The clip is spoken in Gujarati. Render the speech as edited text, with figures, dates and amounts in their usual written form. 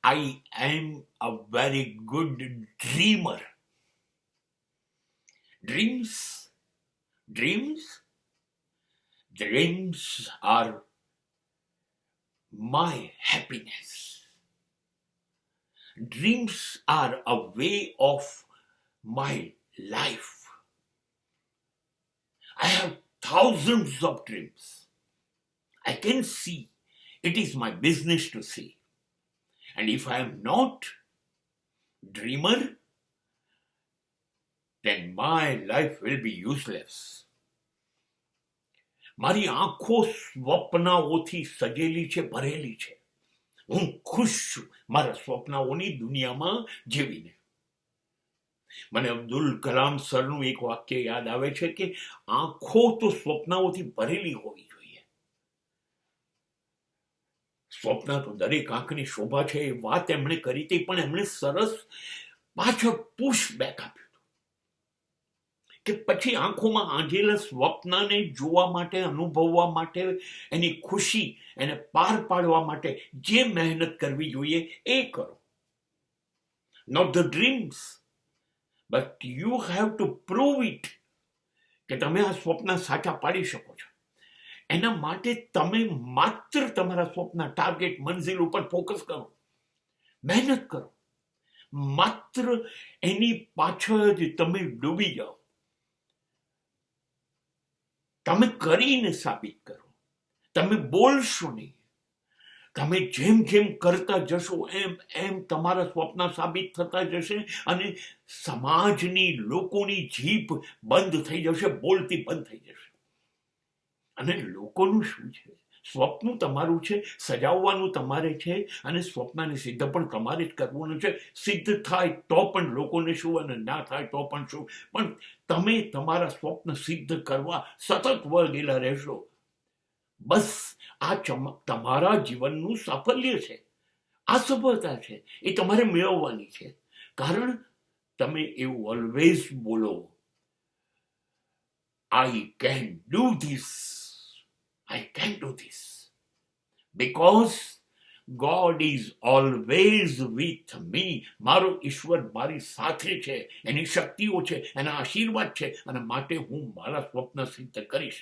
I am a very good dreamer. Dreams are my happiness. Dreams are a way of my life. I have thousands of dreams. I can see. It is my business to see. And if I am not dreamer, then my life will be useless. મારી આંખો સ્વપ્નાઓથી સજેલી છે, ભરેલી છે. હું ખુશ છું મારા સ્વપ્નાઓની દુનિયામાં જીવીને. મને અબ્દુલ કલામ સરનું એક વાક્ય યાદ આવે છે કે આંખો તો સ્વપ્નાઓથી ભરેલી હોવી જોઈએ. સ્વપ્ન તો દરેક આંખની શોભા છે, એ વાત એમણે કરી હતી, પણ એમણે સરસ પાછળ પુશ બેક આપ્યું કે પછી આંખોમાં આંજેલા સ્વપ્નને જોવા માટે, અનુભવવા માટે, એની ખુશી એને પાર પાડવા માટે જે મહેનત કરવી જોઈએ એ કરો. Not the dreams, but you have to prove it કે તમે આ સ્વપ્ન સાચા પાડી શકો છો. એના માટે તમે માત્ર તમારા સ્વપ્ન, ટાર્ગેટ, મંઝિલ ઉપર ફોકસ કરો, મહેનત કરો. માત્ર એની પાછળ જ તમે ડૂબી જાઓ. તમે કરીને સાબિત કરો. તમે બોલશો નહીં. તમે જેમ જેમ કરતા જશો એમ એમ તમારા સ્વપ્ન સાબિત થતા જશે અને સમાજની, લોકોની જીભ બંધ થઈ જશે, બોલતી બંધ થઈ જશે. અને લોકોનું શું છે? સ્વપ્ન તમારું છે, સજાવવાનું તમારે છે, અને સ્વપ્નને સિદ્ધ પણ તમારે જ કરવાનું છે. સિદ્ધ થાય તો પણ લોકોને શું, અને ના થાય તો પણ શું, પણ તમે તમારા સ્વપ્ન સિદ્ધ કરવા સતત વળગેલા રહેશો. બસ આ તમારા જીવનનું સાફલ્ય છે, આ સફળતા છે, એ તમારે મેળવવાની છે. કારણ તમે એવું ઓલવેઝ બોલો, I can do this. I can do this. Because God is always with me. મારો ઈશ્વર મારી સાથે છે, એની શક્તિઓ છે, એના આશીર્વાદ છે, અને માટે હું મારા સ્વપ્ન સિદ્ધ કરીશ.